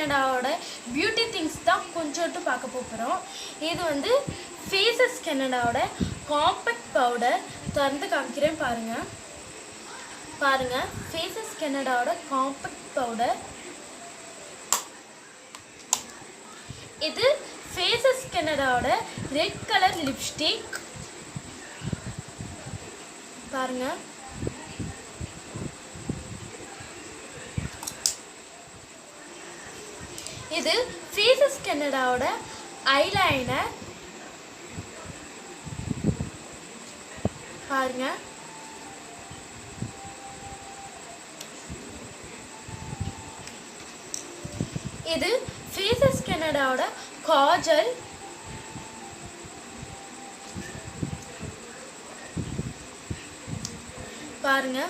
கனடாவோட beauty things தான் கொஞ்சோட்டு பார்க்க போகிறோம். இது வந்து ஃபேஸஸ் கனடாவோட காம்பேக்ட் பவுடர். திறந்து காமிக்கிறேன் பாருங்கள். ஃபேஸஸ் கனடாவோட காம்பேக்ட் பவுடர். இது ஃபேஸஸ் கனடாவோட ரெட் கலர் லிப்ஸ்டிக் பாருங்கள். இது ஃபேஸஸ் கனடாவோட ஐலைனர் பாருங்க. இது ஃபேஸஸ் கனடாவோட காஜல் பாருங்க.